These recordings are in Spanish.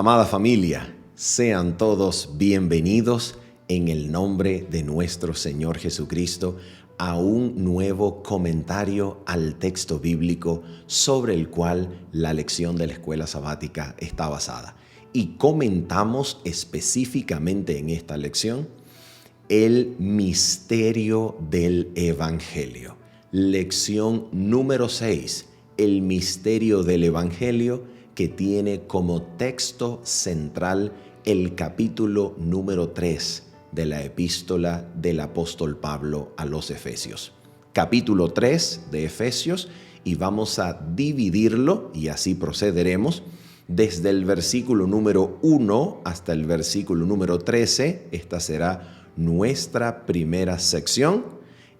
Amada familia, sean todos bienvenidos en el nombre de nuestro Señor Jesucristo a un nuevo comentario al texto bíblico sobre el cual la lección de la escuela sabática está basada. Y comentamos específicamente en esta lección el misterio del Evangelio. Lección número 6, el misterio del Evangelio, que tiene como texto central el capítulo número 3 de la epístola del apóstol Pablo a los Efesios. Capítulo 3 de Efesios, y vamos a dividirlo, y así procederemos, desde el versículo número 1 hasta el versículo número 13. Esta será nuestra primera sección,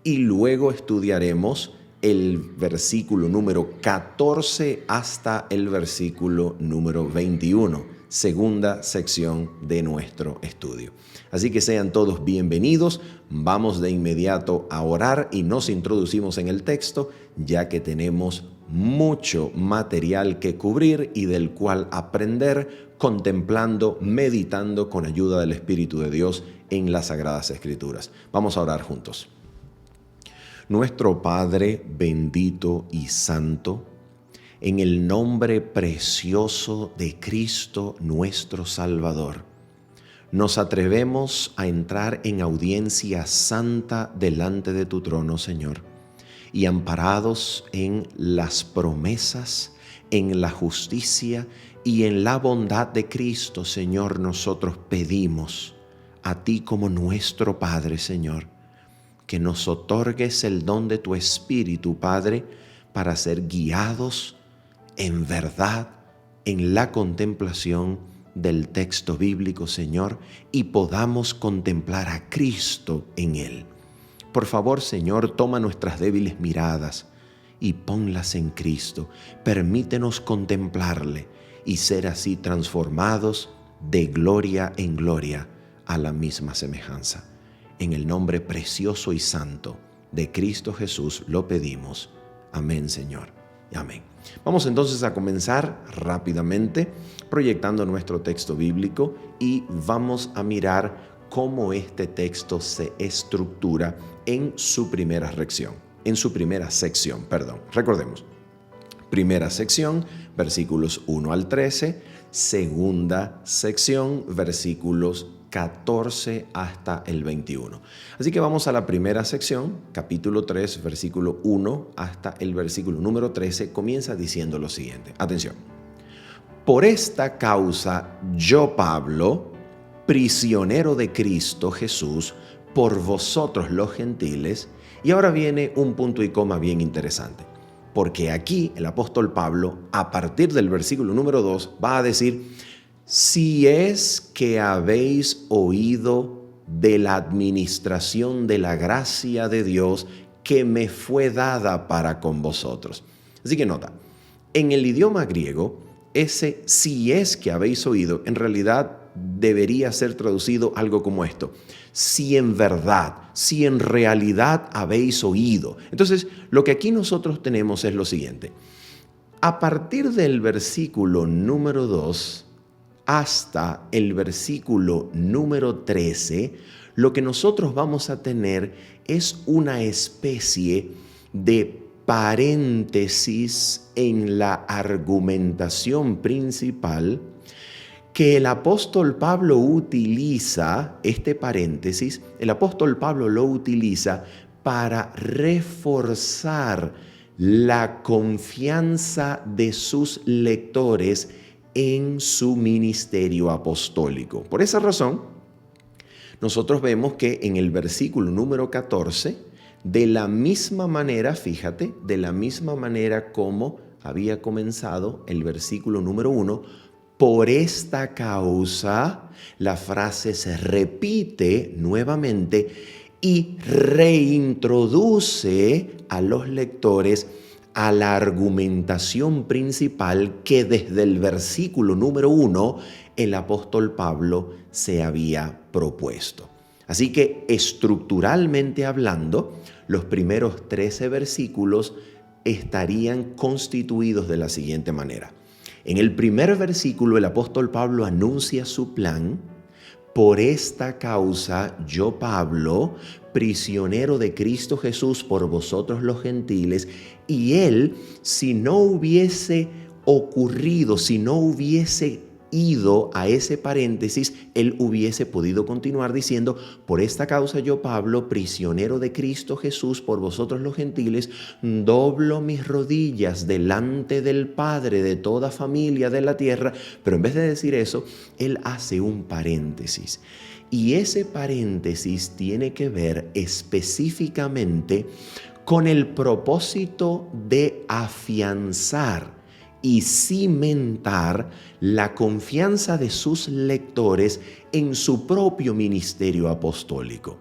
y luego estudiaremos el versículo número 14 hasta el versículo número 21, segunda sección de nuestro estudio. Así que sean todos bienvenidos. Vamos de inmediato a orar y nos introducimos en el texto, ya que tenemos mucho material que cubrir y del cual aprender, contemplando, meditando con ayuda del Espíritu de Dios en las Sagradas Escrituras. Vamos a orar juntos. Nuestro Padre bendito y santo, en el nombre precioso de Cristo nuestro Salvador, nos atrevemos a entrar en audiencia santa delante de tu trono, Señor, y amparados en las promesas, en la justicia y en la bondad de Cristo, Señor, nosotros pedimos a ti como nuestro Padre, Señor, que nos otorgues el don de tu Espíritu, Padre, para ser guiados en verdad, en la contemplación del texto bíblico, Señor, y podamos contemplar a Cristo en él. Por favor, Señor, toma nuestras débiles miradas y ponlas en Cristo. Permítenos contemplarle y ser así transformados de gloria en gloria a la misma semejanza. En el nombre precioso y santo de Cristo Jesús lo pedimos. Amén, Señor. Amén. Vamos entonces a comenzar rápidamente proyectando nuestro texto bíblico y vamos a mirar cómo este texto se estructura en su primera sección. Recordemos, primera sección, versículos 1 al 13, segunda sección, versículos 14 hasta el 21. Así que vamos a la primera sección, capítulo 3, versículo 1 hasta el versículo número 13, comienza diciendo lo siguiente. Atención. Por esta causa yo, Pablo, prisionero de Cristo Jesús, por vosotros los gentiles, y ahora viene un punto y coma bien interesante, porque aquí el apóstol Pablo, a partir del versículo número 2, va a decir: si es que habéis oído de la administración de la gracia de Dios que me fue dada para con vosotros. Así que nota, en el idioma griego, ese si es que habéis oído, en realidad debería ser traducido algo como esto: si en verdad, si en realidad habéis oído. Entonces, lo que aquí nosotros tenemos es lo siguiente. A partir del versículo número 2 hasta el versículo número 13, lo que nosotros vamos a tener es una especie de paréntesis en la argumentación principal que el apóstol Pablo utiliza. Este paréntesis, el apóstol Pablo lo utiliza para reforzar la confianza de sus lectores en su ministerio apostólico. Por esa razón, nosotros vemos que en el versículo número 14, de la misma manera, fíjate, de la misma manera como había comenzado el versículo número 1, por esta causa, la frase se repite nuevamente y reintroduce a los lectores a la argumentación principal que desde el versículo número 1 el apóstol Pablo se había propuesto. Así que estructuralmente hablando, los primeros 13 versículos estarían constituidos de la siguiente manera. En el primer versículo el apóstol Pablo anuncia su plan. Por esta causa yo, Pablo, prisionero de Cristo Jesús por vosotros los gentiles, y él, si no hubiese ocurrido, si no hubiese ido a ese paréntesis, él hubiese podido continuar diciendo: por esta causa yo, Pablo, prisionero de Cristo Jesús por vosotros los gentiles, doblo mis rodillas delante del Padre de toda familia de la tierra. Pero en vez de decir eso, él hace un paréntesis. Y ese paréntesis tiene que ver específicamente con el propósito de afianzar y cimentar la confianza de sus lectores en su propio ministerio apostólico.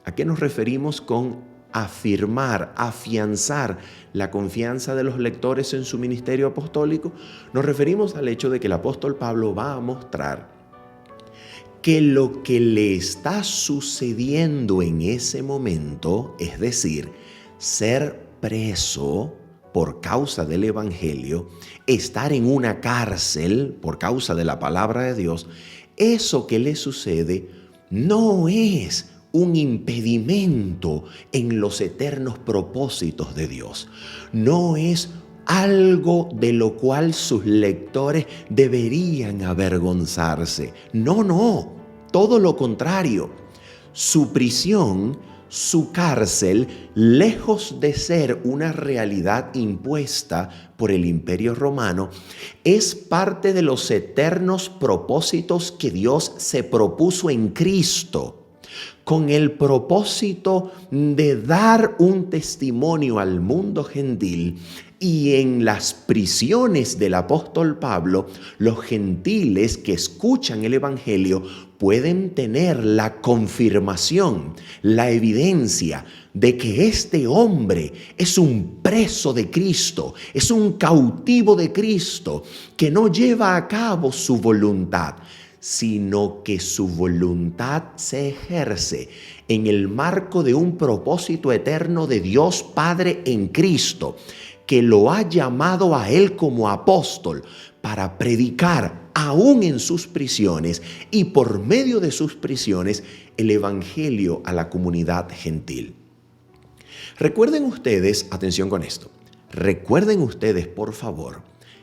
¿A qué nos referimos con afirmar, afianzar la confianza de los lectores en su ministerio apostólico? Nos referimos al hecho de que el apóstol Pablo va a mostrar que lo que le está sucediendo en ese momento, es decir, ser preso por causa del Evangelio, estar en una cárcel por causa de la palabra de Dios, eso que le sucede no es un impedimento en los eternos propósitos de Dios. No es algo de lo cual sus lectores deberían avergonzarse. No, todo lo contrario. Su prisión, su cárcel, lejos de ser una realidad impuesta por el Imperio Romano, es parte de los eternos propósitos que Dios se propuso en Cristo, con el propósito de dar un testimonio al mundo gentil. Y en las prisiones del apóstol Pablo, los gentiles que escuchan el Evangelio pueden tener la confirmación, la evidencia de que este hombre es un preso de Cristo, es un cautivo de Cristo, que no lleva a cabo su voluntad, sino que su voluntad se ejerce en el marco de un propósito eterno de Dios Padre en Cristo, que lo ha llamado a él como apóstol para predicar aún en sus prisiones y por medio de sus prisiones el evangelio a la comunidad gentil. Recuerden ustedes, atención con esto, recuerden ustedes por favor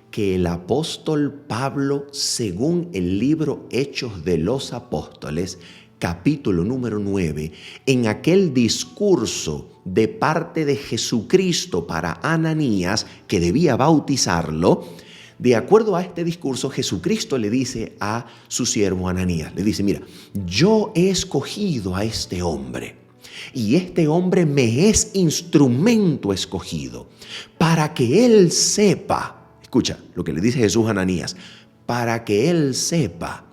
que el apóstol Pablo, según el libro Hechos de los Apóstoles, capítulo número 9, en aquel discurso de parte de Jesucristo para Ananías, que debía bautizarlo, de acuerdo a este discurso, Jesucristo le dice a su siervo Ananías, le dice: mira, yo he escogido a este hombre y este hombre me es instrumento escogido para que él sepa, escucha lo que le dice Jesús a Ananías, para que él sepa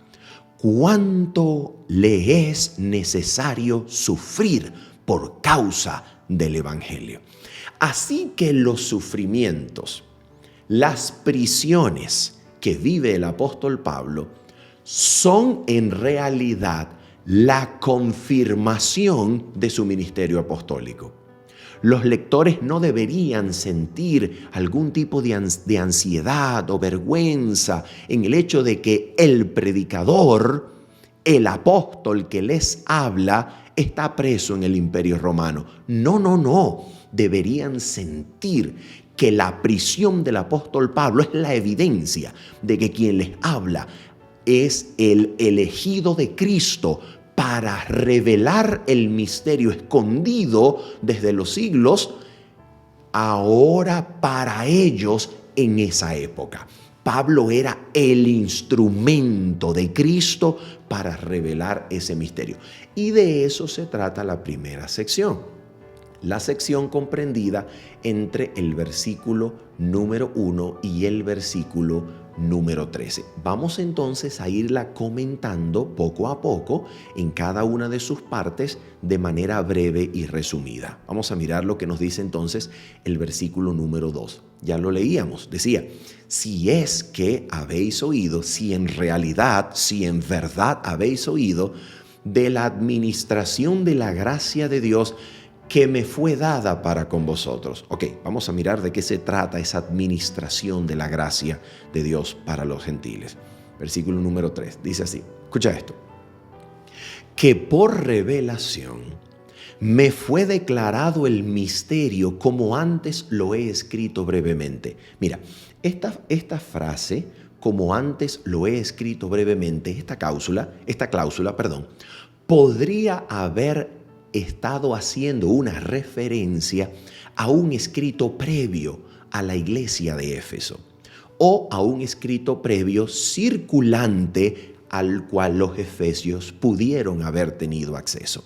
cuánto le es necesario sufrir por causa del Evangelio. Así que los sufrimientos, las prisiones que vive el apóstol Pablo son en realidad la confirmación de su ministerio apostólico. Los lectores no deberían sentir algún tipo de ansiedad o vergüenza en el hecho de que el predicador, el apóstol que les habla, está preso en el Imperio Romano. No. Deberían sentir que la prisión del apóstol Pablo es la evidencia de que quien les habla es el elegido de Cristo para revelar el misterio escondido desde los siglos, ahora para ellos en esa época. Pablo era el instrumento de Cristo para revelar ese misterio. Y de eso se trata la primera sección. La sección comprendida entre el versículo número 1 y el versículo número 13. Vamos entonces a irla comentando poco a poco en cada una de sus partes de manera breve y resumida. Vamos a mirar lo que nos dice entonces el versículo número 2. Ya lo leíamos, decía: si es que habéis oído, si en realidad, si en verdad habéis oído de la administración de la gracia de Dios que me fue dada para con vosotros. Ok, vamos a mirar de qué se trata esa administración de la gracia de Dios para los gentiles. Versículo número 3, dice así, escucha esto. Que por revelación me fue declarado el misterio como antes lo he escrito brevemente. Mira, esta frase, como antes lo he escrito brevemente, esta cláusula, podría haber estado haciendo una referencia a un escrito previo a la iglesia de Éfeso o a un escrito previo circulante al cual los efesios pudieron haber tenido acceso.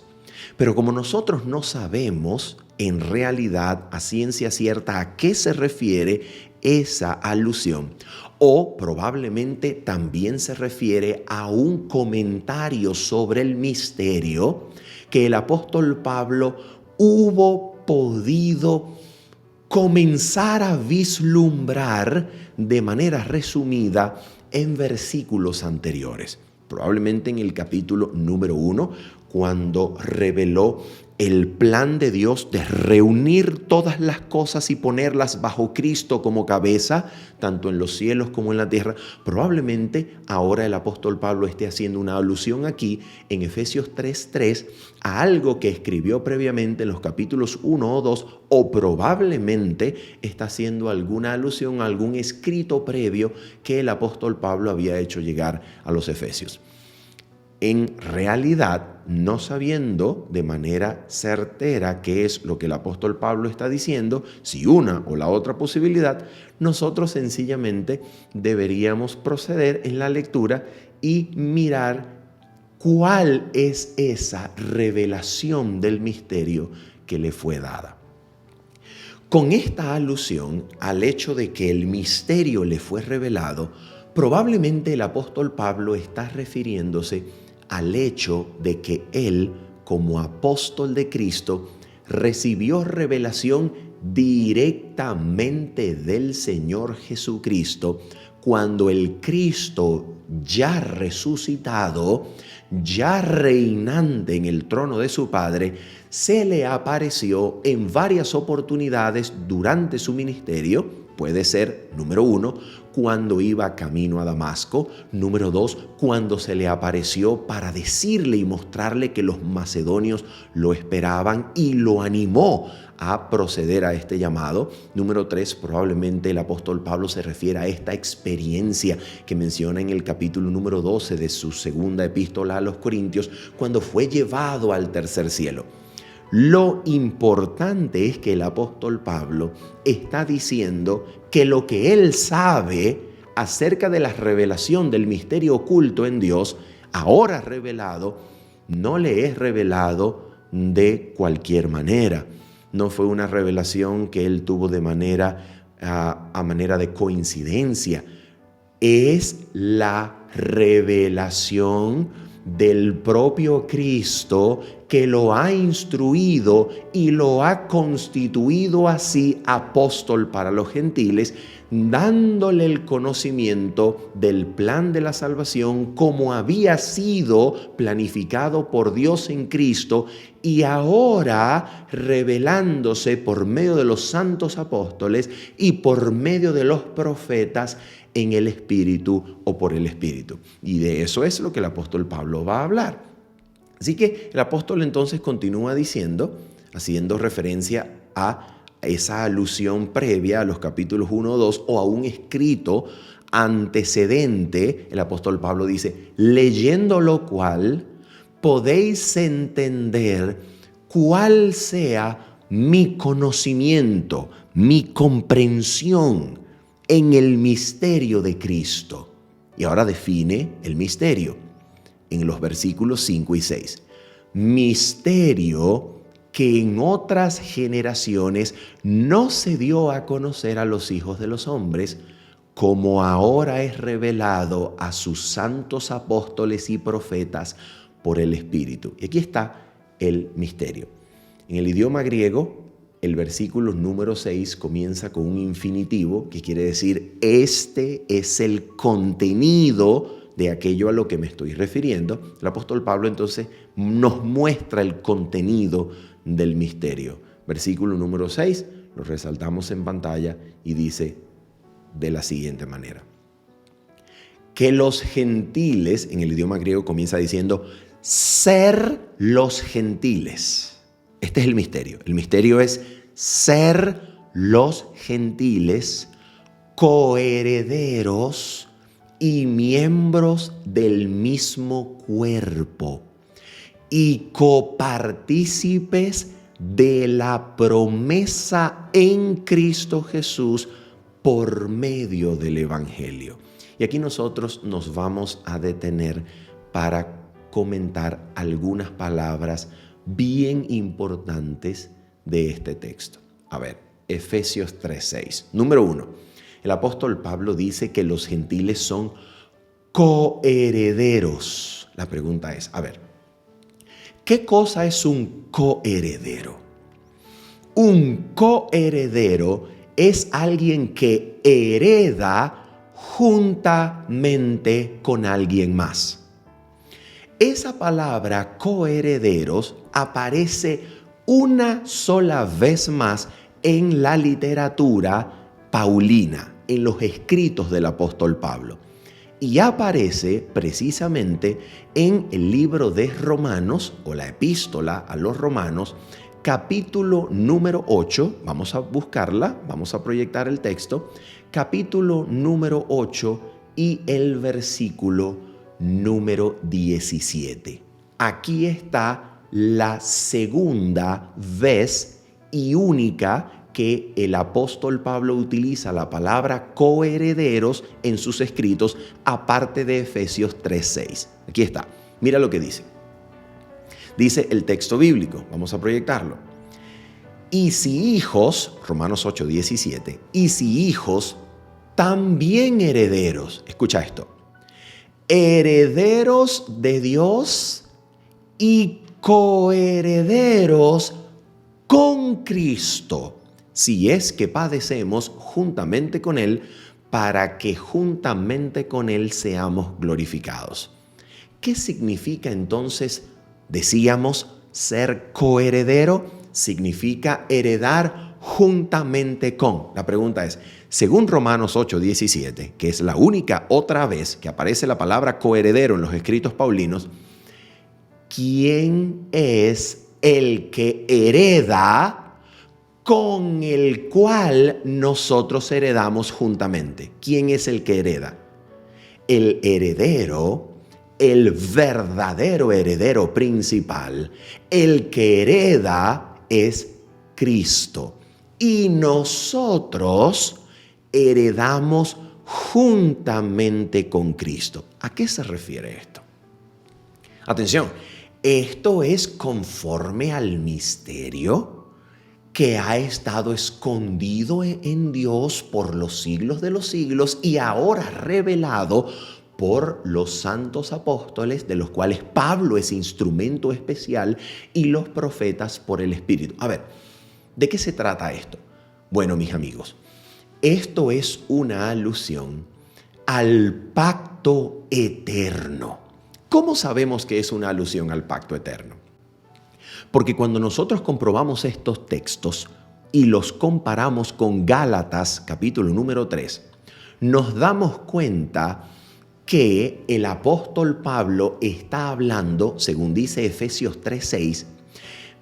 Pero como nosotros no sabemos en realidad a ciencia cierta a qué se refiere esa alusión, o probablemente también se refiere a un comentario sobre el misterio que el apóstol Pablo hubo podido comenzar a vislumbrar de manera resumida en versículos anteriores. Probablemente en el capítulo número 1, cuando reveló el plan de Dios de reunir todas las cosas y ponerlas bajo Cristo como cabeza, tanto en los cielos como en la tierra. Probablemente ahora el apóstol Pablo esté haciendo una alusión aquí en Efesios 3:3 a algo que escribió previamente en los capítulos 1 o 2, o probablemente está haciendo alguna alusión a algún escrito previo que el apóstol Pablo había hecho llegar a los efesios. En realidad, no sabiendo de manera certera qué es lo que el apóstol Pablo está diciendo, si una o la otra posibilidad, nosotros sencillamente deberíamos proceder en la lectura y mirar cuál es esa revelación del misterio que le fue dada. Con esta alusión al hecho de que el misterio le fue revelado, probablemente el apóstol Pablo está refiriéndose al hecho de que él, como apóstol de Cristo, recibió revelación directamente del Señor Jesucristo cuando el Cristo ya resucitado, ya reinante en el trono de su Padre, se le apareció en varias oportunidades durante su ministerio. Puede ser, número 1, cuando iba camino a Damasco. Número 2, cuando se le apareció para decirle y mostrarle que los macedonios lo esperaban y lo animó a proceder a este llamado. Número 3, probablemente el apóstol Pablo se refiere a esta experiencia que menciona en el capítulo número 12 de su segunda epístola a los Corintios, cuando fue llevado al tercer cielo. Lo importante es que el apóstol Pablo está diciendo que lo que él sabe acerca de la revelación del misterio oculto en Dios, ahora revelado, no le es revelado de cualquier manera. No fue una revelación que él tuvo de a manera de coincidencia. Es la revelación del propio Cristo que lo ha instruido y lo ha constituido así apóstol para los gentiles, dándole el conocimiento del plan de la salvación como había sido planificado por Dios en Cristo, y ahora revelándose por medio de los santos apóstoles y por medio de los profetas en el Espíritu o por el Espíritu. Y de eso es lo que el apóstol Pablo va a hablar. Así que el apóstol entonces continúa diciendo, haciendo referencia a esa alusión previa a los capítulos 1 o 2 o a un escrito antecedente. El apóstol Pablo dice, leyendo lo cual podéis entender cuál sea mi conocimiento, mi comprensión en el misterio de Cristo. Y ahora define el misterio en los versículos 5 y 6. Misterio que en otras generaciones no se dio a conocer a los hijos de los hombres, como ahora es revelado a sus santos apóstoles y profetas por el Espíritu. Y aquí está el misterio. En el idioma griego, el versículo número 6 comienza con un infinitivo, que quiere decir, este es el contenido de aquello a lo que me estoy refiriendo. El apóstol Pablo entonces nos muestra el contenido del misterio. Versículo número 6, lo resaltamos en pantalla y dice de la siguiente manera: que los gentiles, en el idioma griego comienza diciendo ser los gentiles. Este es el misterio. El misterio es ser los gentiles coherederos y miembros del mismo cuerpo y copartícipes de la promesa en Cristo Jesús por medio del Evangelio. Y aquí nosotros nos vamos a detener para comentar algunas palabras bien importantes de este texto. A ver, Efesios 3:6. Número 1, el apóstol Pablo dice que los gentiles son coherederos. La pregunta es, a ver, ¿qué cosa es un coheredero? Un coheredero es alguien que hereda juntamente con alguien más. Esa palabra coherederos aparece una sola vez más en la literatura paulina, en los escritos del apóstol Pablo. Y aparece precisamente en el libro de Romanos, o la epístola a los Romanos, capítulo número 8, vamos a buscarla, vamos a proyectar el texto, capítulo número 8 y el versículo número 17. Aquí está la segunda vez y única que el apóstol Pablo utiliza la palabra coherederos en sus escritos, aparte de Efesios 3:6. Aquí está, mira lo que dice. Dice el texto bíblico, vamos a proyectarlo. Y si hijos, Romanos 8:17, y si hijos, también herederos. Escucha esto. Herederos de Dios y coherederos con Cristo, si es que padecemos juntamente con Él, para que juntamente con Él seamos glorificados. ¿Qué significa entonces? Decíamos, ser coheredero significa heredar juntamente con. La pregunta es, según Romanos 8:17, que es la única otra vez que aparece la palabra coheredero en los escritos paulinos, ¿quién es el que hereda con el cual nosotros heredamos juntamente? ¿Quién es el que hereda? El heredero, el verdadero heredero principal, el que hereda es Cristo. Y nosotros heredamos juntamente con Cristo. ¿A qué se refiere esto? Atención, esto es conforme al misterio que ha estado escondido en Dios por los siglos de los siglos y ahora revelado por los santos apóstoles, de los cuales Pablo es instrumento especial, y los profetas por el Espíritu. A ver, ¿de qué se trata esto? Bueno, mis amigos, esto es una alusión al pacto eterno. ¿Cómo sabemos que es una alusión al pacto eterno? Porque cuando nosotros comprobamos estos textos y los comparamos con Gálatas, capítulo número 3, nos damos cuenta que el apóstol Pablo está hablando, según dice Efesios 3:6,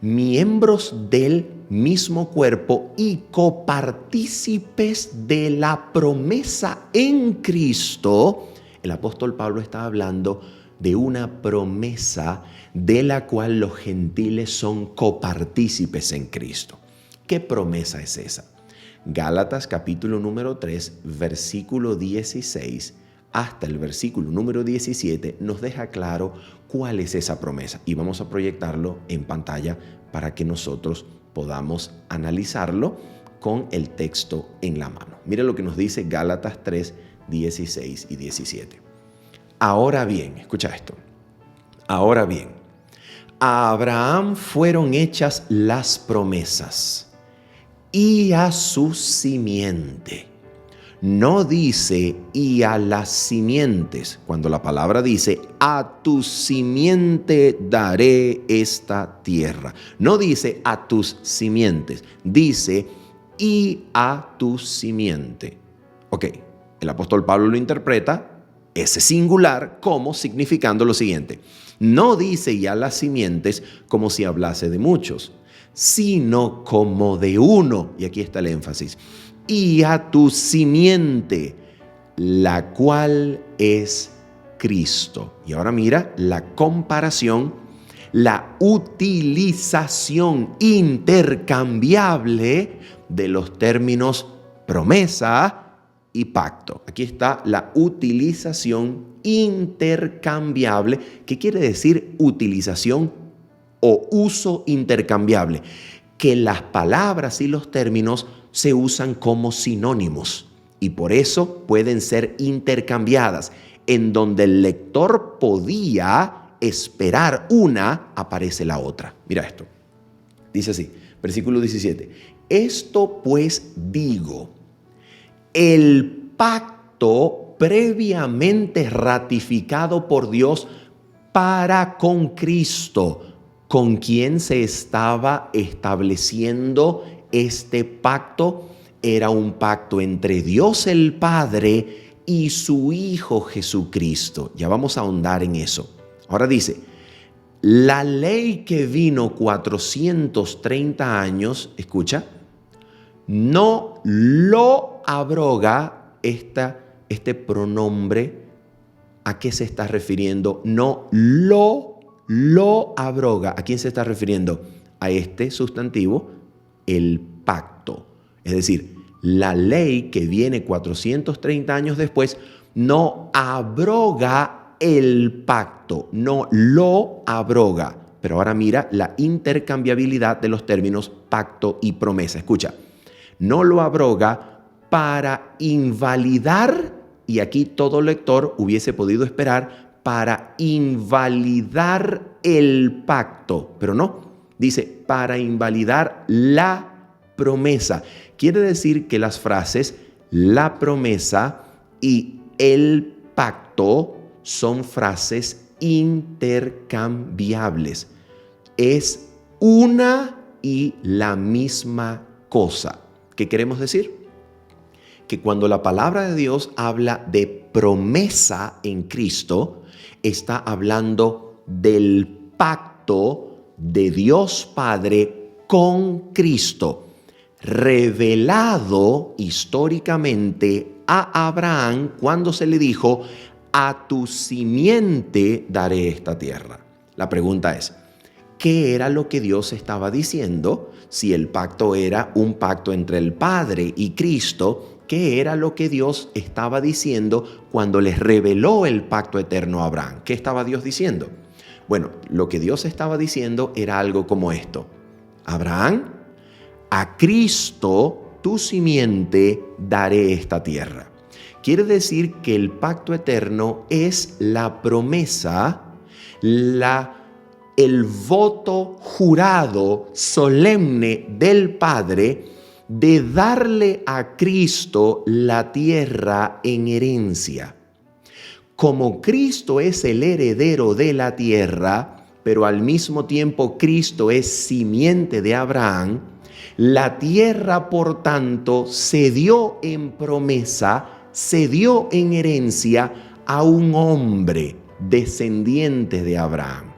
miembros del mismo cuerpo y copartícipes de la promesa en Cristo. El apóstol Pablo está hablando de una promesa de la cual los gentiles son copartícipes en Cristo. ¿Qué promesa es esa? Gálatas capítulo número 3, versículo 16 hasta el versículo número 17 nos deja claro cuál es esa promesa. Y vamos a proyectarlo en pantalla para que nosotros podamos analizarlo con el texto en la mano. Mira lo que nos dice Gálatas 3, 16 y 17. Ahora bien, escucha esto. Ahora bien, a Abraham fueron hechas las promesas y a su simiente. no dice y a las simientes. Cuando la palabra dice a tu simiente daré esta tierra, no dice a tus simientes, dice y a tu simiente. Ok, el apóstol Pablo lo interpreta ese singular como significando lo siguiente. No dice y a las simientes como si hablase de muchos, sino como de uno. Y aquí está el énfasis. Y a tu simiente, la cual es Cristo. Y ahora mira la comparación, la utilización intercambiable de los términos promesa y pacto. Aquí está la utilización intercambiable. ¿Qué quiere decir utilización o uso intercambiable? Que las palabras y los términos se usan como sinónimos y por eso pueden ser intercambiadas. En donde el lector podía esperar una, aparece la otra. Mira esto. Dice así, versículo 17. Esto pues digo, el pacto previamente ratificado por Dios para con Cristo, con quien se estaba estableciendo este pacto, era un pacto entre Dios el Padre y su Hijo Jesucristo. Ya vamos a ahondar en eso. Ahora dice, la ley que vino 430 años, escucha, no lo abroga este pronombre. ¿A qué se está refiriendo? No lo abroga. ¿A quién se está refiriendo? A este sustantivo, el pacto. Es decir, la ley que viene 430 años después no abroga el pacto, no lo abroga. Pero ahora mira la intercambiabilidad de los términos pacto y promesa. Escucha, no lo abroga para invalidar, y aquí todo lector hubiese podido esperar, para invalidar el pacto, pero no, dice para invalidar la promesa. Quiere decir que las frases la promesa y el pacto son frases intercambiables. Es una y la misma cosa. ¿Qué queremos decir? Que cuando la palabra de Dios habla de promesa en Cristo, está hablando del pacto de Dios Padre con Cristo, revelado históricamente a Abraham cuando se le dijo, a tu simiente daré esta tierra. La pregunta es, ¿qué era lo que Dios estaba diciendo? Si el pacto era un pacto entre el Padre y Cristo, ¿qué era lo que Dios estaba diciendo cuando les reveló el pacto eterno a Abraham? ¿Qué estaba Dios diciendo? Bueno, lo que Dios estaba diciendo era algo como esto. Abraham, a Cristo, tu simiente, daré esta tierra. Quiere decir que el pacto eterno es la promesa, el voto jurado solemne del Padre de darle a Cristo la tierra en herencia. Como Cristo es el heredero de la tierra, pero al mismo tiempo Cristo es simiente de Abraham, la tierra, por tanto, se dio en promesa, se dio en herencia a un hombre descendiente de Abraham.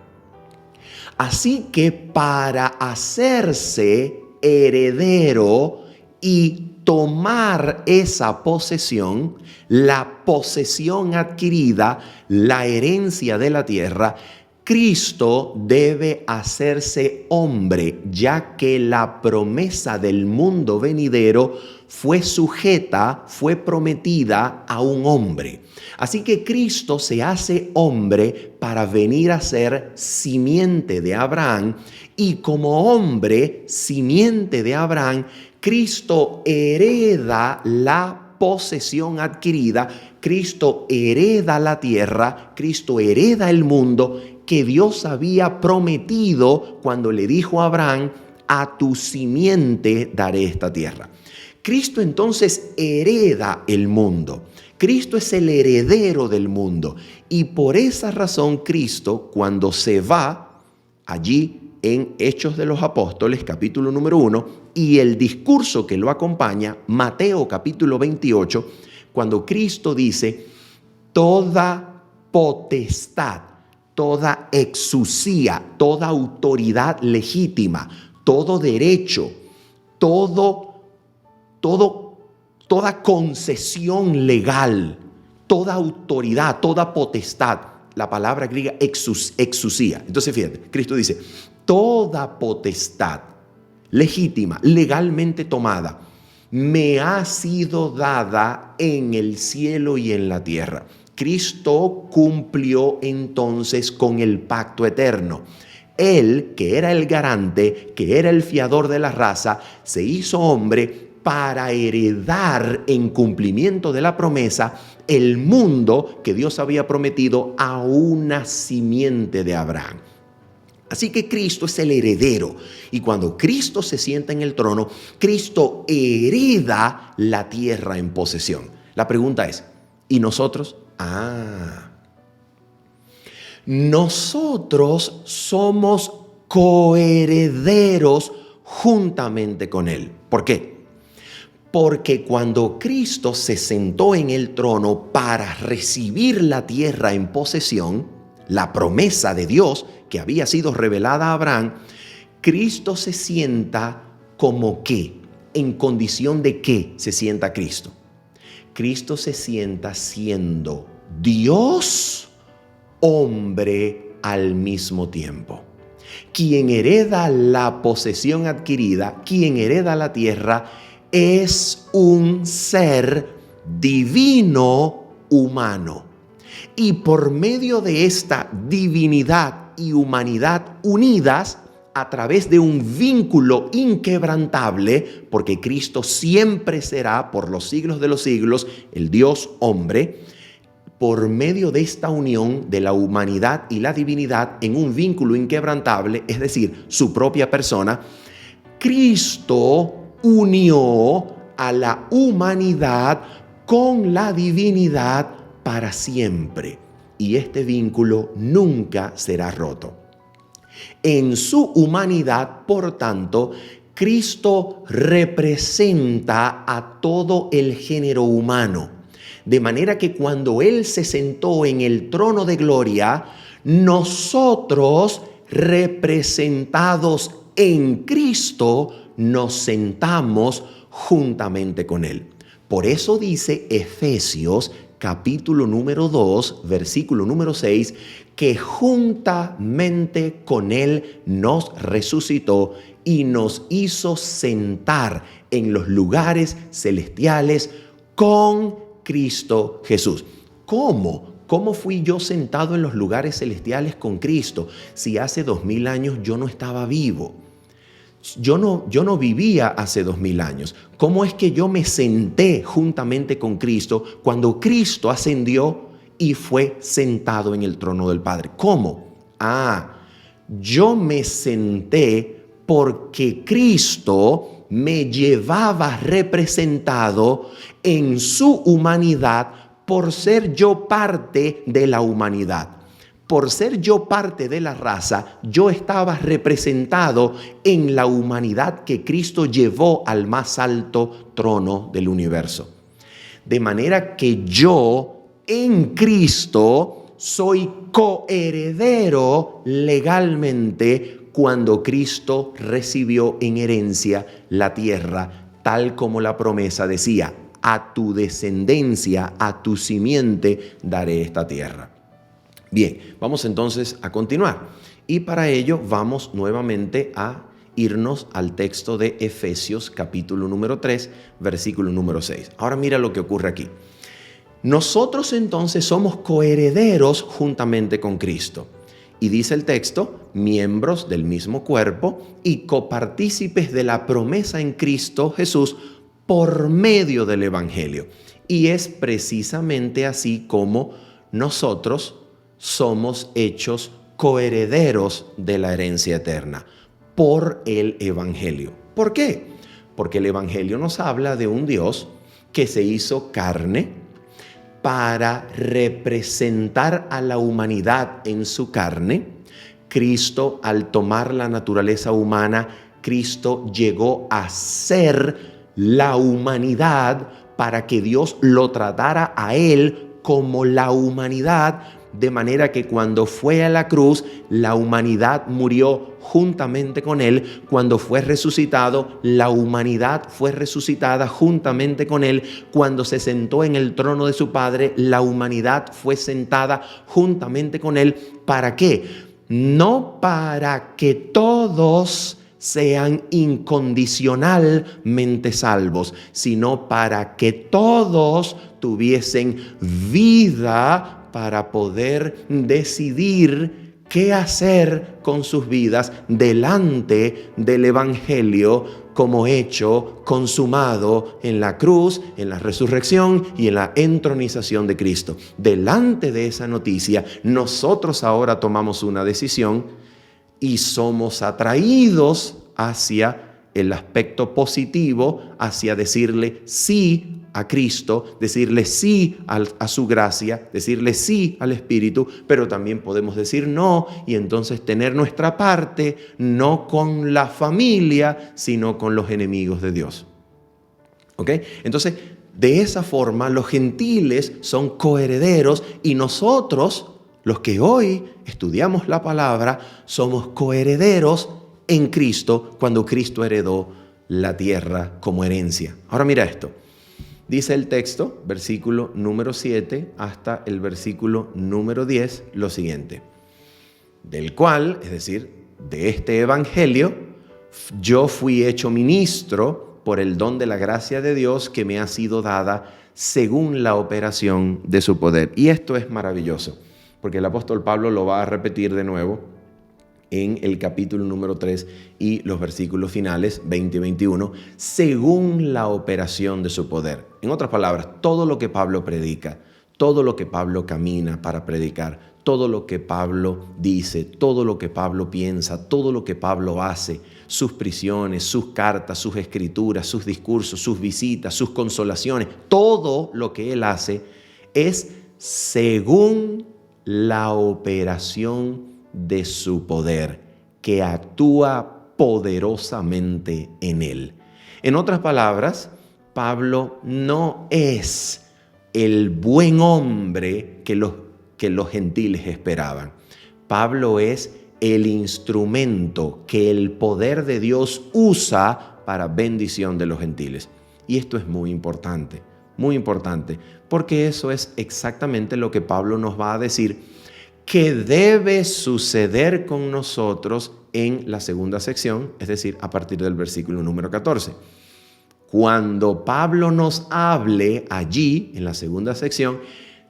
Así que para hacerse heredero y tomar esa posesión, la posesión adquirida, la herencia de la tierra, Cristo debe hacerse hombre, ya que la promesa del mundo venidero fue sujeta, fue prometida a un hombre. Así que Cristo se hace hombre para venir a ser simiente de Abraham, y como hombre, simiente de Abraham, Cristo hereda la posesión adquirida, Cristo hereda la tierra, Cristo hereda el mundo que Dios había prometido cuando le dijo a Abraham, a tu simiente daré esta tierra. Cristo entonces hereda el mundo. Cristo es el heredero del mundo. Y por esa razón Cristo, cuando se va allí en Hechos de los Apóstoles, capítulo número 1, y el discurso que lo acompaña, Mateo capítulo 28, cuando Cristo dice, toda potestad, toda exusía, toda autoridad legítima, todo derecho, toda concesión legal, toda autoridad, toda potestad. La palabra griega exusía. Entonces fíjate, Cristo dice, toda potestad legítima, legalmente tomada, me ha sido dada en el cielo y en la tierra. Cristo cumplió entonces con el pacto eterno. Él, que era el garante, que era el fiador de la raza, se hizo hombre para heredar en cumplimiento de la promesa el mundo que Dios había prometido a una simiente de Abraham. Así que Cristo es el heredero. Y cuando Cristo se sienta en el trono, Cristo hereda la tierra en posesión. La pregunta es, ¿y nosotros? Nosotros somos coherederos juntamente con Él. ¿Por qué? Porque cuando Cristo se sentó en el trono para recibir la tierra en posesión, la promesa de Dios que había sido revelada a Abraham, Cristo se sienta como ¿qué? ¿En condición de qué se sienta Cristo? Cristo se sienta siendo Dios, hombre al mismo tiempo. Quien hereda la posesión adquirida, quien hereda la tierra, es un ser divino humano. Y por medio de esta divinidad y humanidad unidas, a través de un vínculo inquebrantable, porque Cristo siempre será por los siglos de los siglos el Dios hombre, por medio de esta unión de la humanidad y la divinidad en un vínculo inquebrantable, es decir, su propia persona, Cristo unió a la humanidad con la divinidad para siempre. Y este vínculo nunca será roto. En su humanidad, por tanto, Cristo representa a todo el género humano. De manera que cuando Él se sentó en el trono de gloria, nosotros, representados en Cristo, nos sentamos juntamente con Él. Por eso dice Efesios capítulo número 2, versículo número 6, que juntamente con Él nos resucitó y nos hizo sentar en los lugares celestiales con Cristo Jesús. ¿Cómo? ¿Cómo fui yo sentado en los lugares celestiales con Cristo si hace 2000 años yo no estaba vivo? Yo no vivía hace 2000 años. ¿Cómo es que yo me senté juntamente con Cristo cuando Cristo ascendió y fue sentado en el trono del Padre? ¿Cómo? Yo me senté porque Cristo me llevaba representado en su humanidad por ser yo parte de la humanidad. Por ser yo parte de la raza, yo estaba representado en la humanidad que Cristo llevó al más alto trono del universo. De manera que yo, en Cristo, soy coheredero legalmente cuando Cristo recibió en herencia la tierra, tal como la promesa decía, a tu descendencia, a tu simiente, daré esta tierra. Bien, vamos entonces a continuar. Y para ello vamos nuevamente a irnos al texto de Efesios capítulo número 3, versículo número 6. Ahora mira lo que ocurre aquí. Nosotros entonces somos coherederos juntamente con Cristo. Y dice el texto, miembros del mismo cuerpo y copartícipes de la promesa en Cristo Jesús por medio del Evangelio. Y es precisamente así como nosotros somos hechos coherederos de la herencia eterna por el Evangelio. ¿Por qué? Porque el Evangelio nos habla de un Dios que se hizo carne para representar a la humanidad en su carne. Cristo, al tomar la naturaleza humana, Cristo llegó a ser la humanidad para que Dios lo tratara a él como la humanidad, de manera que cuando fue a la cruz, la humanidad murió juntamente con él. Cuando fue resucitado, la humanidad fue resucitada juntamente con él. Cuando se sentó en el trono de su Padre, la humanidad fue sentada juntamente con él. ¿Para qué? No para que todos sean incondicionalmente salvos, sino para que todos tuviesen vida para poder decidir qué hacer con sus vidas delante del Evangelio como hecho consumado en la cruz, en la resurrección y en la entronización de Cristo. Delante de esa noticia, nosotros ahora tomamos una decisión y somos atraídos hacia el aspecto positivo, hacia decirle sí a Cristo, decirle sí a su gracia, decirle sí al Espíritu, pero también podemos decir no y entonces tener nuestra parte no con la familia, sino con los enemigos de Dios. ¿Ok? Entonces, de esa forma, los gentiles son coherederos y nosotros, los que hoy estudiamos la palabra, somos coherederos en Cristo cuando Cristo heredó la tierra como herencia. Ahora mira esto. Dice el texto, versículo número 7 hasta el versículo número 10, lo siguiente. Del cual, es decir, de este evangelio, yo fui hecho ministro por el don de la gracia de Dios que me ha sido dada según la operación de su poder. Y esto es maravilloso, porque el apóstol Pablo lo va a repetir de nuevo en el capítulo número 3 y los versículos finales 20 y 21, según la operación de su poder. En otras palabras, todo lo que Pablo predica, todo lo que Pablo camina para predicar, todo lo que Pablo dice, todo lo que Pablo piensa, todo lo que Pablo hace, sus prisiones, sus cartas, sus escrituras, sus discursos, sus visitas, sus consolaciones, todo lo que él hace es según la operación de su poder, que actúa poderosamente en él. En otras palabras, Pablo no es el buen hombre que los gentiles esperaban. Pablo es el instrumento que el poder de Dios usa para bendición de los gentiles. Y esto es muy importante, porque eso es exactamente lo que Pablo nos va a decir que debe suceder con nosotros en la segunda sección, es decir, a partir del versículo número 14. Cuando Pablo nos hable allí, en la segunda sección,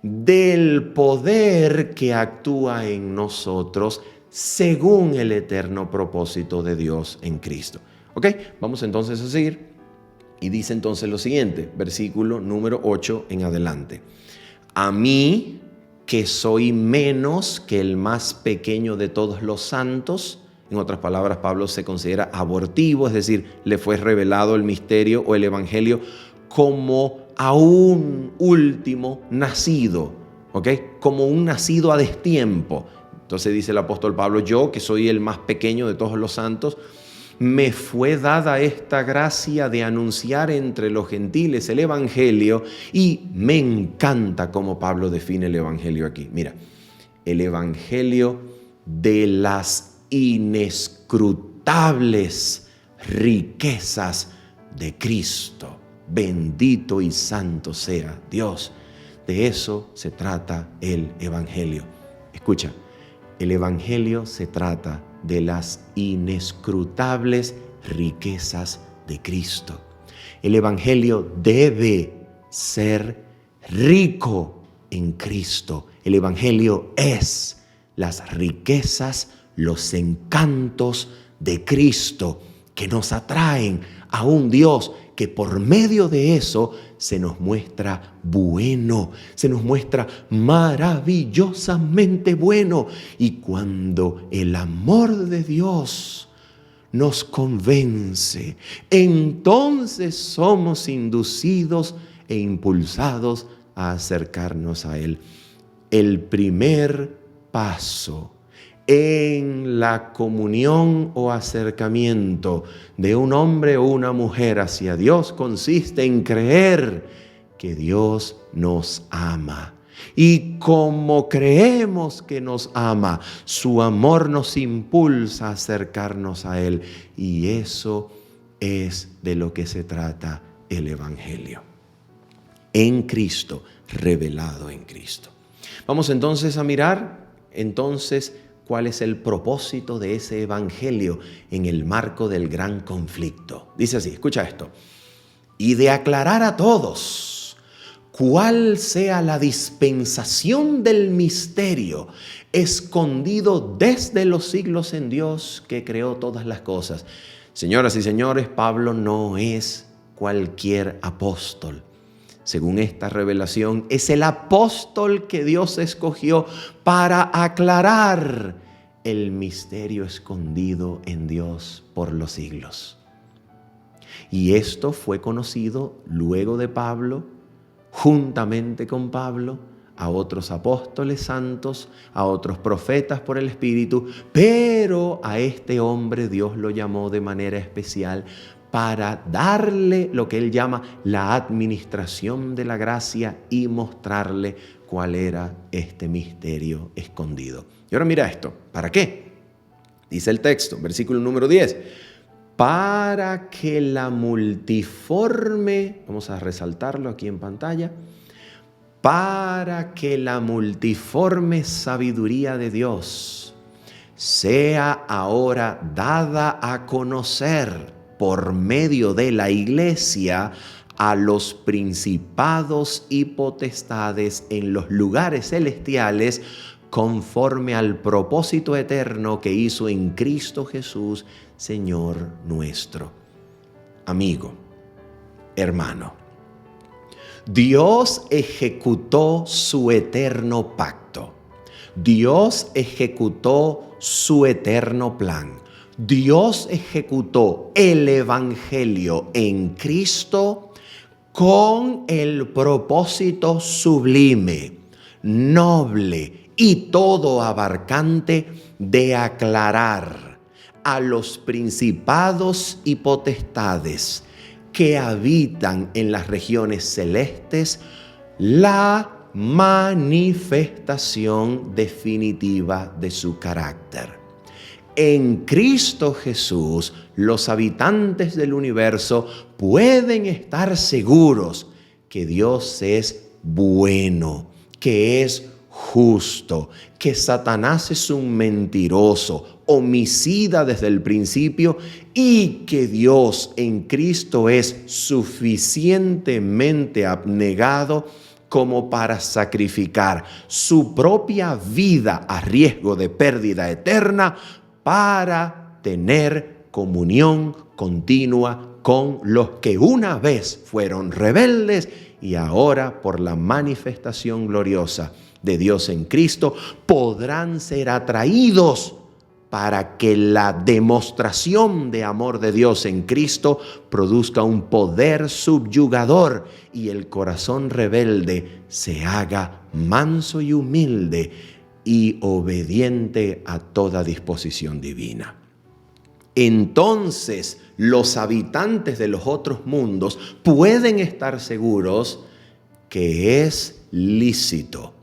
del poder que actúa en nosotros según el eterno propósito de Dios en Cristo. ¿Ok? Vamos entonces a seguir. Y dice entonces lo siguiente, versículo número 8 en adelante. A mí, que soy menos que el más pequeño de todos los santos. En otras palabras, Pablo se considera abortivo, es decir, le fue revelado el misterio o el evangelio como a un último nacido, ¿ok? Como un nacido a destiempo. Entonces dice el apóstol Pablo, yo que soy el más pequeño de todos los santos, me fue dada esta gracia de anunciar entre los gentiles el evangelio y me encanta cómo Pablo define el evangelio aquí. Mira, el evangelio de las inescrutables riquezas de Cristo. Bendito y santo sea Dios. De eso se trata el evangelio. Escucha, el evangelio se trata de las inescrutables riquezas de Cristo. El evangelio debe ser rico en Cristo. El evangelio es las riquezas, los encantos de Cristo que nos atraen a un Dios que por medio de eso se nos muestra bueno, se nos muestra maravillosamente bueno. Y cuando el amor de Dios nos convence. Entonces somos inducidos e impulsados a acercarnos a Él. El primer paso en la comunión o acercamiento de un hombre o una mujer hacia Dios consiste en creer que Dios nos ama. Y como creemos que nos ama, su amor nos impulsa a acercarnos a Él. Y eso es de lo que se trata el Evangelio. En Cristo, revelado en Cristo. Vamos entonces a mirar cuál es el propósito de ese Evangelio en el marco del gran conflicto. Dice así, escucha esto. Y de aclarar a todos cuál sea la dispensación del misterio escondido desde los siglos en Dios que creó todas las cosas. Señoras y señores, Pablo no es cualquier apóstol. Según esta revelación, es el apóstol que Dios escogió para aclarar el misterio escondido en Dios por los siglos. Y esto fue conocido luego de Pablo, juntamente con Pablo, a otros apóstoles santos, a otros profetas por el Espíritu, pero a este hombre Dios lo llamó de manera especial para darle lo que él llama la administración de la gracia y mostrarle cuál era este misterio escondido. Y ahora mira esto, ¿para qué? Dice el texto, versículo número 10, para que la multiforme, vamos a resaltarlo aquí en pantalla, para que la multiforme sabiduría de Dios sea ahora dada a conocer por medio de la Iglesia a los principados y potestades en los lugares celestiales, conforme al propósito eterno que hizo en Cristo Jesús, Señor nuestro. Amigo, hermano, Dios ejecutó su eterno pacto. Dios ejecutó su eterno plan. Dios ejecutó el Evangelio en Cristo con el propósito sublime, noble y todo abarcante de aclarar a los principados y potestades que habitan en las regiones celestes la manifestación definitiva de su carácter. En Cristo Jesús, los habitantes del universo pueden estar seguros que Dios es bueno, que es justo, que Satanás es un mentiroso, homicida desde el principio y que Dios en Cristo es suficientemente abnegado como para sacrificar su propia vida a riesgo de pérdida eterna para tener comunión continua con los que una vez fueron rebeldes y ahora por la manifestación gloriosa de Dios en Cristo podrán ser atraídos para que la demostración de amor de Dios en Cristo produzca un poder subyugador y el corazón rebelde se haga manso y humilde y obediente a toda disposición divina. Entonces, los habitantes de los otros mundos pueden estar seguros que es lícito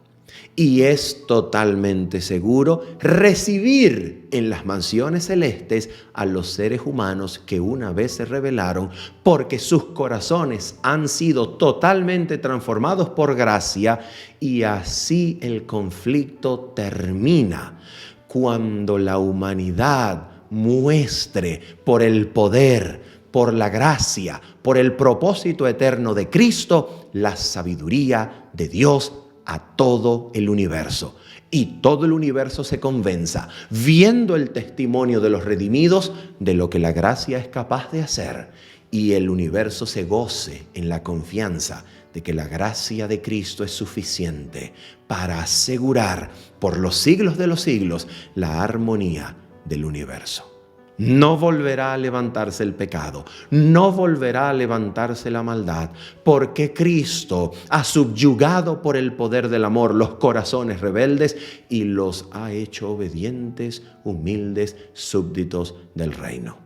y es totalmente seguro recibir en las mansiones celestes a los seres humanos que una vez se rebelaron, porque sus corazones han sido totalmente transformados por gracia, y así el conflicto termina cuando la humanidad muestre por el poder, por la gracia, por el propósito eterno de Cristo, la sabiduría de Dios a todo el universo. Y todo el universo se convenza, viendo el testimonio de los redimidos, de lo que la gracia es capaz de hacer. Y el universo se goce en la confianza de que la gracia de Cristo es suficiente para asegurar por los siglos de los siglos la armonía del universo. no volverá a levantarse el pecado, no volverá a levantarse la maldad, porque Cristo ha subyugado por el poder del amor los corazones rebeldes y los ha hecho obedientes, humildes, súbditos del reino.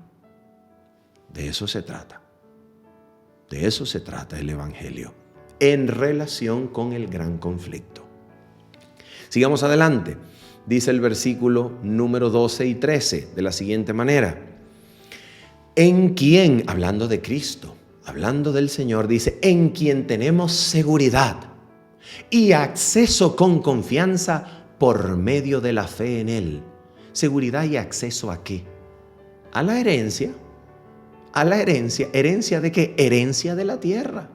De eso se trata. De eso se trata el Evangelio en relación con el gran conflicto. Sigamos adelante. Dice el versículo número 12 y 13 de la siguiente manera. En quien, hablando de Cristo, hablando del Señor, dice, en quien tenemos seguridad y acceso con confianza por medio de la fe en Él. ¿Seguridad y acceso a qué? A la herencia. A la herencia. ¿Herencia de qué? Herencia de la tierra.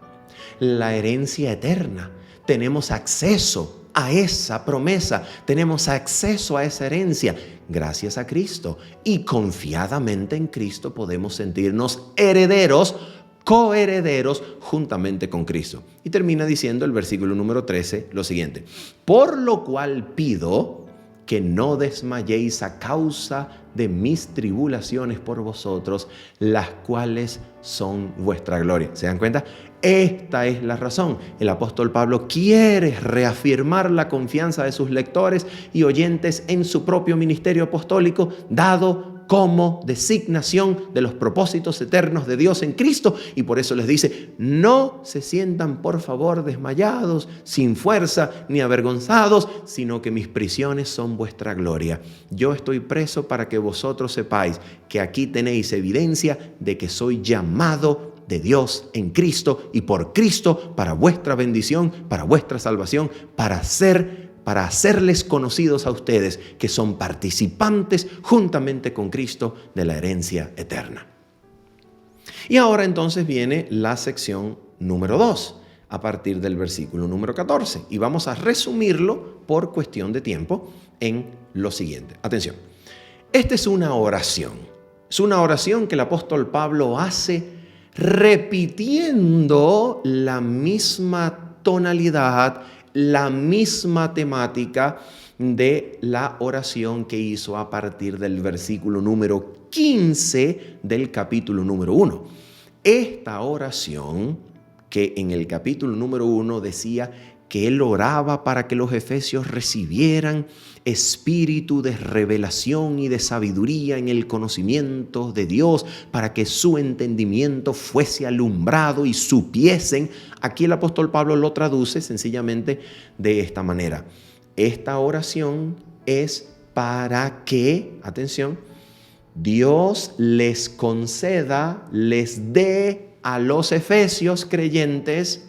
La herencia eterna. Tenemos acceso a esa promesa, tenemos acceso a esa herencia gracias a Cristo, y confiadamente en Cristo podemos sentirnos herederos, coherederos juntamente con Cristo. Y termina diciendo el versículo número 13 lo siguiente: por lo cual pido que no desmayéis a causa de mis tribulaciones por vosotros, las cuales son vuestra gloria. ¿Se dan cuenta? Esta es la razón. El apóstol Pablo quiere reafirmar la confianza de sus lectores y oyentes en su propio ministerio apostólico, dado como designación de los propósitos eternos de Dios en Cristo, y por eso les dice: no se sientan por favor desmayados, sin fuerza ni avergonzados, sino que mis prisiones son vuestra gloria. Yo estoy preso para que vosotros sepáis que aquí tenéis evidencia de que soy llamado de Dios en Cristo y por Cristo para vuestra bendición, para vuestra salvación, para hacerles conocidos a ustedes que son participantes juntamente con Cristo de la herencia eterna. Y ahora entonces viene la sección número 2, a partir del versículo número 14. Y vamos a resumirlo por cuestión de tiempo en lo siguiente. Atención, esta es una oración. Es una oración que el apóstol Pablo hace repitiendo la misma tonalidad, la misma temática de la oración que hizo a partir del versículo número 15 del capítulo número 1. Esta oración, que en el capítulo número 1 decía que él oraba para que los efesios recibieran espíritu de revelación y de sabiduría en el conocimiento de Dios, para que su entendimiento fuese alumbrado y supiesen. Aquí el apóstol Pablo lo traduce sencillamente de esta manera: esta oración es para que, atención, Dios les conceda, les dé a los efesios creyentes,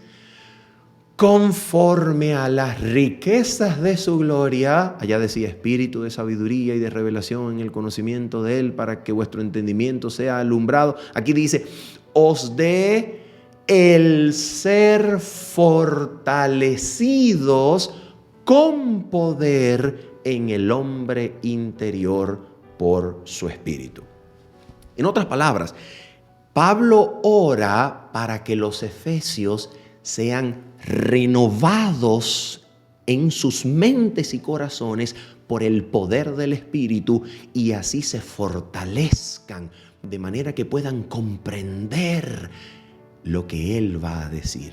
conforme a las riquezas de su gloria, allá decía espíritu de sabiduría y de revelación en el conocimiento de Él, para que vuestro entendimiento sea alumbrado. Aquí dice, os dé el ser fortalecidos con poder en el hombre interior por su espíritu. En otras palabras, Pablo ora para que los efesios sean renovados en sus mentes y corazones por el poder del Espíritu, y así se fortalezcan de manera que puedan comprender lo que Él va a decir,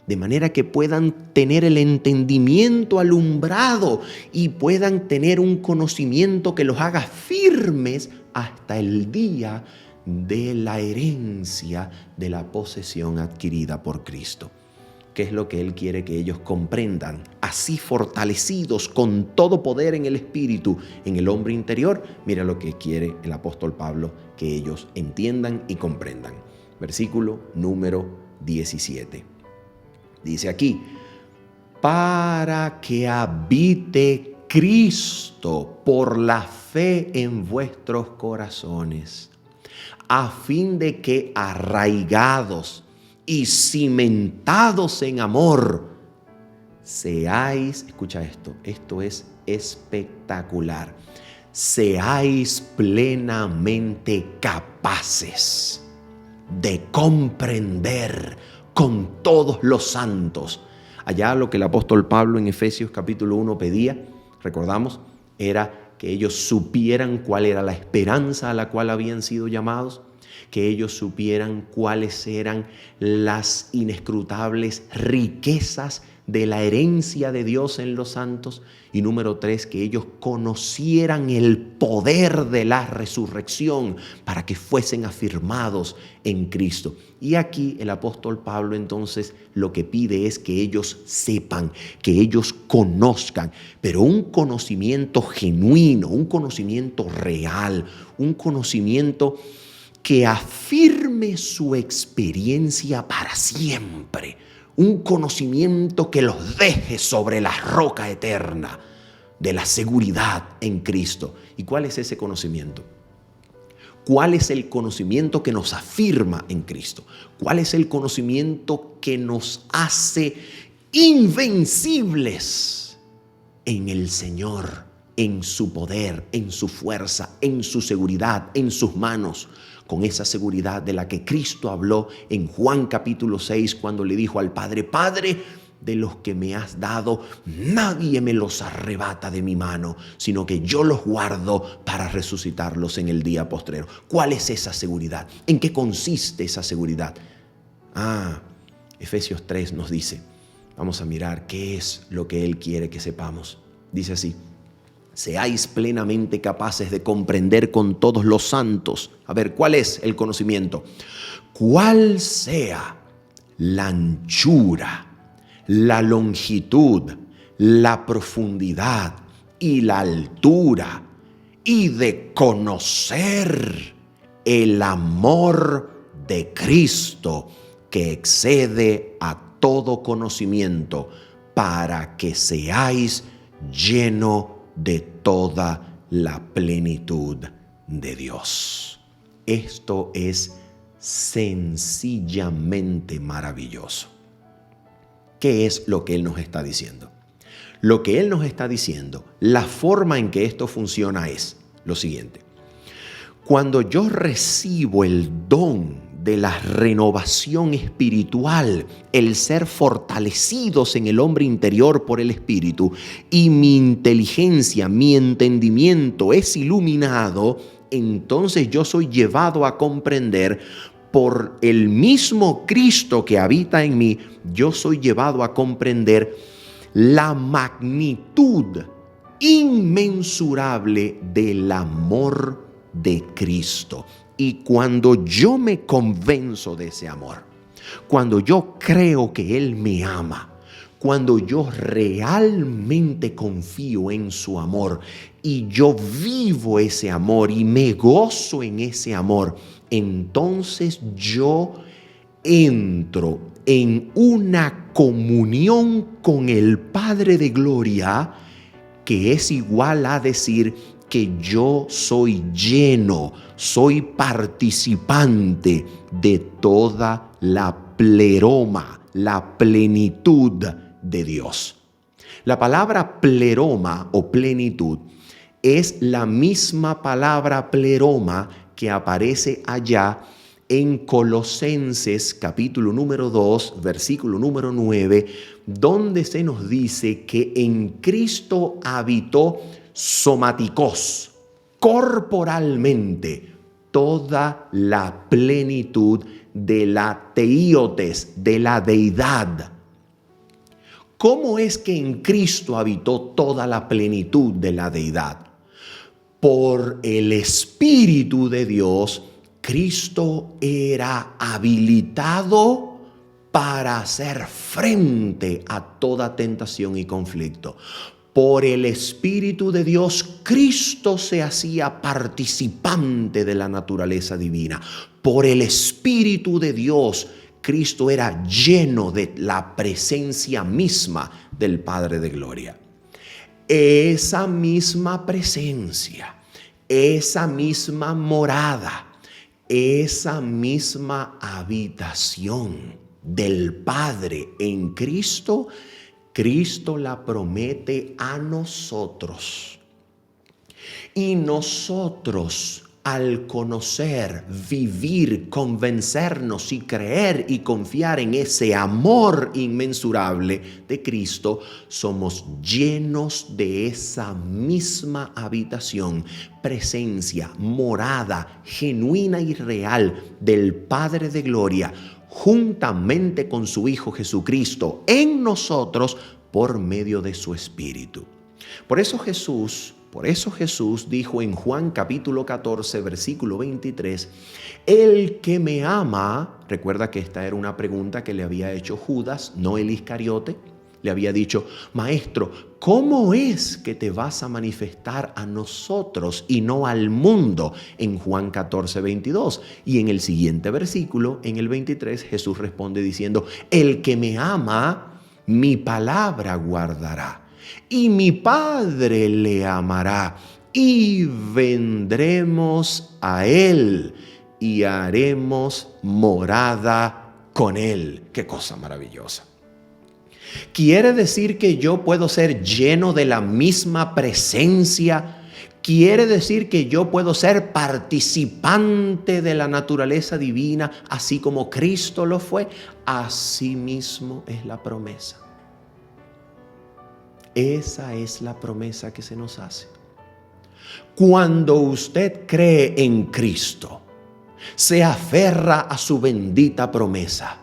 de manera que puedan tener el entendimiento alumbrado y puedan tener un conocimiento que los haga firmes hasta el día de la herencia de la posesión adquirida por Cristo. ¿Qué es lo que Él quiere que ellos comprendan? Así fortalecidos con todo poder en el Espíritu, en el hombre interior. Mira lo que quiere el apóstol Pablo que ellos entiendan y comprendan. Versículo número 17. Dice aquí: para que habite Cristo por la fe en vuestros corazones, a fin de que arraigados y cimentados en amor, seáis, escucha esto es espectacular, seáis plenamente capaces de comprender con todos los santos. Allá lo que el apóstol Pablo en Efesios capítulo 1 pedía, recordamos, era que ellos supieran cuál era la esperanza a la cual habían sido llamados, que ellos supieran cuáles eran las inescrutables riquezas de la herencia de Dios en los santos. Y número 3, que ellos conocieran el poder de la resurrección para que fuesen afirmados en Cristo. Y aquí el apóstol Pablo entonces lo que pide es que ellos sepan, que ellos conozcan, pero un conocimiento genuino, un conocimiento real, un conocimiento que afirme su experiencia para siempre. Un conocimiento que los deje sobre la roca eterna de la seguridad en Cristo. ¿Y cuál es ese conocimiento? ¿Cuál es el conocimiento que nos afirma en Cristo? ¿Cuál es el conocimiento que nos hace invencibles en el Señor, en su poder, en su fuerza, en su seguridad, en sus manos? Con esa seguridad de la que Cristo habló en Juan capítulo 6 cuando le dijo al Padre: Padre, de los que me has dado, nadie me los arrebata de mi mano, sino que yo los guardo para resucitarlos en el día postrero. ¿Cuál es esa seguridad? ¿En qué consiste esa seguridad? Efesios 3 nos dice, vamos a mirar qué es lo que Él quiere que sepamos. Dice así: seáis plenamente capaces de comprender con todos los santos. A ver, ¿cuál es el conocimiento? ¿Cuál sea la anchura, la longitud, la profundidad y la altura? Y de conocer el amor de Cristo que excede a todo conocimiento, para que seáis llenos de toda la plenitud de Dios. Esto es sencillamente maravilloso. ¿Qué es lo que Él nos está diciendo? Lo que Él nos está diciendo, la forma en que esto funciona es lo siguiente. Cuando yo recibo el don de la renovación espiritual, el ser fortalecidos en el hombre interior por el Espíritu, y mi inteligencia, mi entendimiento es iluminado, entonces yo soy llevado a comprender por el mismo Cristo que habita en mí, yo soy llevado a comprender la magnitud inmensurable del amor de Cristo. Y cuando yo me convenzo de ese amor, cuando yo creo que Él me ama, cuando yo realmente confío en su amor y yo vivo ese amor y me gozo en ese amor, entonces yo entro en una comunión con el Padre de Gloria, que es igual a decir que yo soy lleno, soy participante de toda la pleroma, la plenitud de Dios. La palabra pleroma o plenitud es la misma palabra pleroma que aparece allá en Colosenses capítulo número 2, versículo número 9, donde se nos dice que en Cristo habitó somaticós, corporalmente, toda la plenitud de la teíotes, de la deidad. ¿Cómo es que en Cristo habitó toda la plenitud de la deidad? Por el Espíritu de Dios, Cristo era habilitado para hacer frente a toda tentación y conflicto. Por el Espíritu de Dios, Cristo se hacía participante de la naturaleza divina. Por el Espíritu de Dios, Cristo era lleno de la presencia misma del Padre de Gloria. Esa misma presencia, esa misma morada, esa misma habitación del Padre en Cristo, Cristo la promete a nosotros. Y nosotros al conocer, vivir, convencernos y creer y confiar en ese amor inmensurable de Cristo, somos llenos de esa misma habitación, presencia, morada genuina y real del Padre de Gloria, juntamente con su Hijo Jesucristo en nosotros por medio de su Espíritu. Por eso Jesús dijo en Juan capítulo 14, versículo 23, el que me ama, recuerda que esta era una pregunta que le había hecho Judas, no el Iscariote, le había dicho, Maestro, ¿cómo es que te vas a manifestar a nosotros y no al mundo? En Juan 14, 22. Y en el siguiente versículo, en el 23, Jesús responde diciendo, el que me ama, mi palabra guardará. Y mi Padre le amará, y vendremos a Él, y haremos morada con Él. ¡Qué cosa maravillosa! Quiere decir que yo puedo ser lleno de la misma presencia. Quiere decir que yo puedo ser participante de la naturaleza divina, así como Cristo lo fue. Así mismo es la promesa. Esa es la promesa que se nos hace. Cuando usted cree en Cristo, se aferra a su bendita promesa,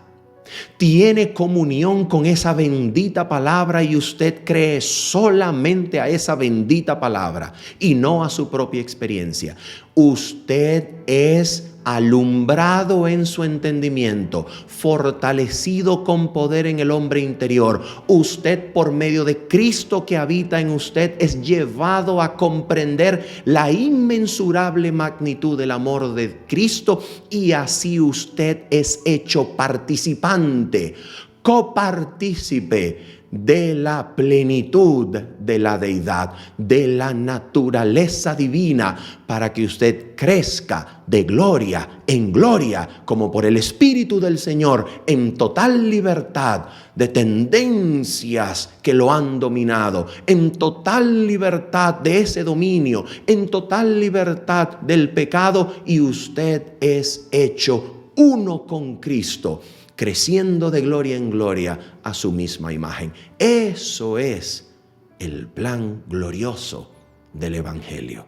tiene comunión con esa bendita palabra y usted cree solamente a esa bendita palabra y no a su propia experiencia. Usted es alumbrado en su entendimiento, fortalecido con poder en el hombre interior. Usted, por medio de Cristo que habita en usted, es llevado a comprender la inmensurable magnitud del amor de Cristo y así usted es hecho participante, copartícipe de la plenitud de la deidad, de la naturaleza divina, para que usted crezca de gloria en gloria, como por el Espíritu del Señor, en total libertad de tendencias que lo han dominado, en total libertad de ese dominio, en total libertad del pecado, y usted es hecho uno con Cristo, creciendo de gloria en gloria a su misma imagen. Eso es el plan glorioso del Evangelio.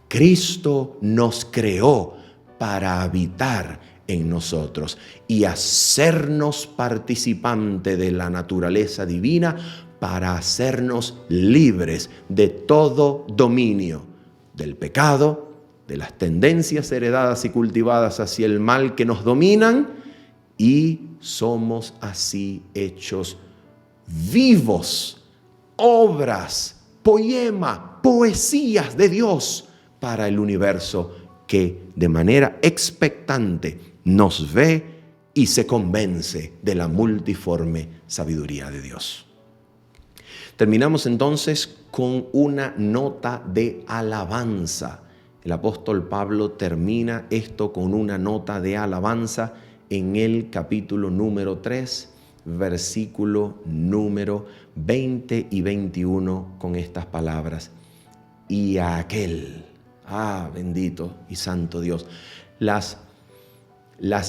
Cristo nos creó para habitar en nosotros y hacernos participante de la naturaleza divina, para hacernos libres de todo dominio del pecado, de las tendencias heredadas y cultivadas hacia el mal que nos dominan, y somos así hechos vivos, obras, poema, poesías de Dios para el universo que de manera expectante nos ve y se convence de la multiforme sabiduría de Dios. Terminamos entonces con una nota de alabanza. El apóstol Pablo termina esto con una nota de alabanza en el capítulo número 3, versículo número 20 y 21, con estas palabras. Y a aquel, bendito y santo Dios, las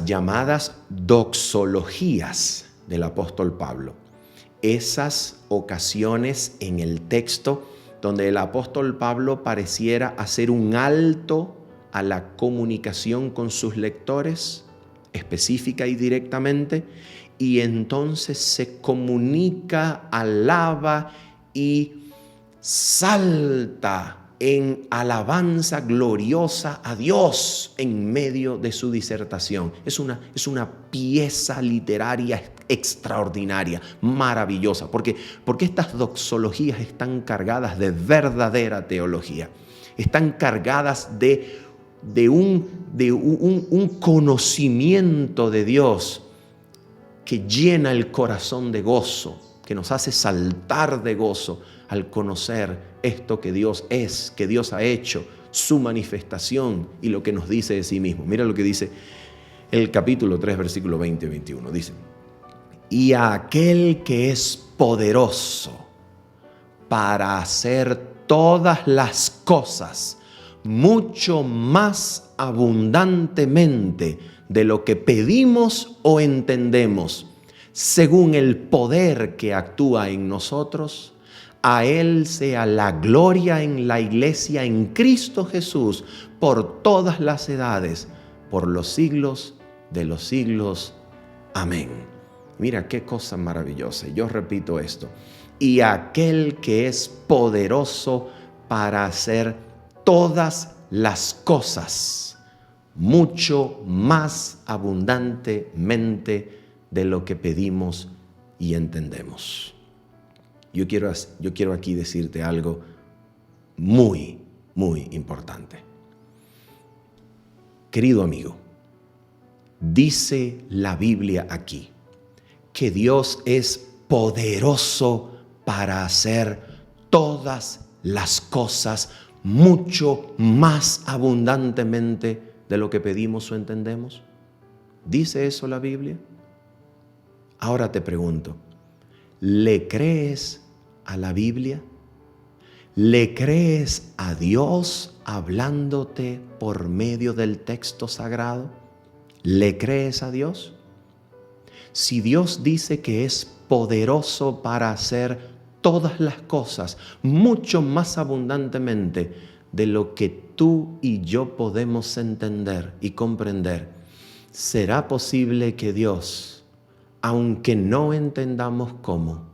llamadas doxologías del apóstol Pablo, esas ocasiones en el texto donde el apóstol Pablo pareciera hacer un alto a la comunicación con sus lectores, específica y directamente, y entonces se comunica, alaba y salta en alabanza gloriosa a Dios en medio de su disertación. Es una pieza literaria extraordinaria, maravillosa, porque estas doxologías están cargadas de verdadera teología, están cargadas de un conocimiento de Dios que llena el corazón de gozo, que nos hace saltar de gozo al conocer esto que Dios es, que Dios ha hecho, su manifestación y lo que nos dice de sí mismo. Mira lo que dice el capítulo 3, versículo 20 y 21. Dice, y a aquel que es poderoso para hacer todas las cosas mucho más abundantemente de lo que pedimos o entendemos, según el poder que actúa en nosotros. A Él sea la gloria en la iglesia en Cristo Jesús por todas las edades, por los siglos de los siglos. Amén. Mira qué cosa maravillosa. Yo repito esto. Y aquel que es poderoso para hacer todas las cosas, mucho más abundantemente de lo que pedimos y entendemos. Yo quiero aquí decirte algo muy, muy importante. Querido amigo, dice la Biblia aquí que Dios es poderoso para hacer todas las cosas mucho más abundantemente de lo que pedimos o entendemos. ¿Dice eso la Biblia? Ahora te pregunto, ¿le crees a la Biblia? ¿Le crees a Dios hablándote por medio del texto sagrado? ¿Le crees a Dios? Si Dios dice que es poderoso para hacer todas las cosas mucho más abundantemente de lo que tú y yo podemos entender y comprender, ¿será posible que Dios, aunque no entendamos cómo,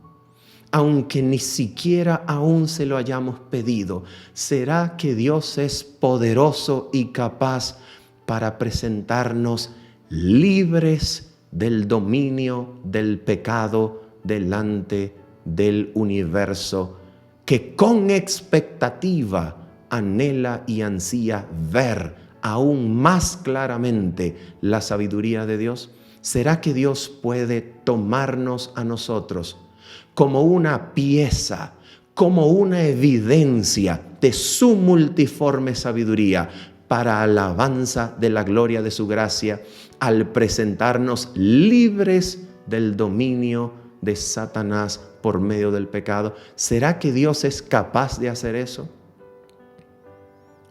aunque ni siquiera aún se lo hayamos pedido, será que Dios es poderoso y capaz para presentarnos libres del dominio del pecado delante del universo, que con expectativa anhela y ansía ver aún más claramente la sabiduría de Dios? ¿Será que Dios puede tomarnos a nosotros como una pieza, como una evidencia de su multiforme sabiduría para alabanza de la gloria de su gracia, al presentarnos libres del dominio de Satanás por medio del pecado? ¿Será que Dios es capaz de hacer eso?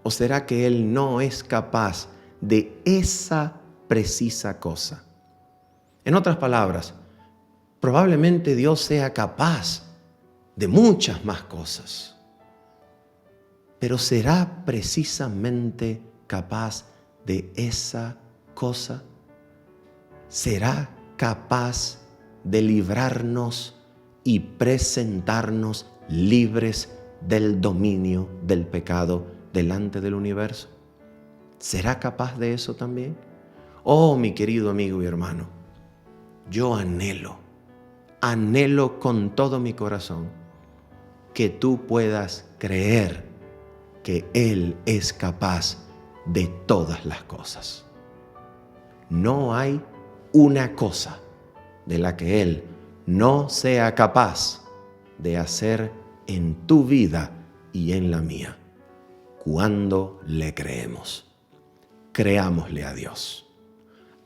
¿O será que Él no es capaz de esa precisa cosa? En otras palabras, probablemente Dios sea capaz de muchas más cosas, pero ¿será precisamente capaz de esa cosa? ¿Será capaz de librarnos y presentarnos libres del dominio del pecado delante del universo? ¿Será capaz de eso también? Oh, mi querido amigo y hermano, yo anhelo con todo mi corazón que tú puedas creer que Él es capaz de todas las cosas. No hay una cosa de la que Él no sea capaz de hacer en tu vida y en la mía, cuando le creemos. Creámosle a Dios.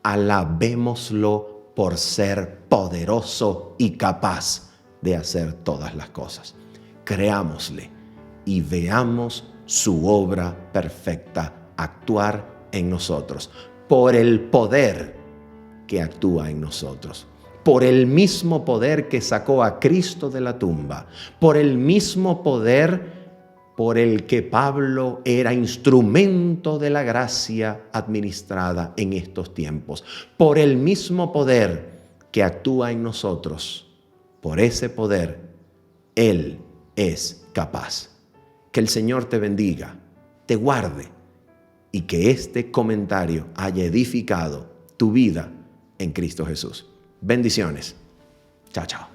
Alabémoslo por ser poderoso y capaz de hacer todas las cosas. Creámosle y veamos su obra perfecta actuar en nosotros, por el poder que actúa en nosotros, por el mismo poder que sacó a Cristo de la tumba, por el mismo poder por el que Pablo era instrumento de la gracia administrada en estos tiempos, por el mismo poder que actúa en nosotros. Por ese poder, Él es capaz. Que el Señor te bendiga, te guarde y que este comentario haya edificado tu vida en Cristo Jesús. Bendiciones. Chao, chao.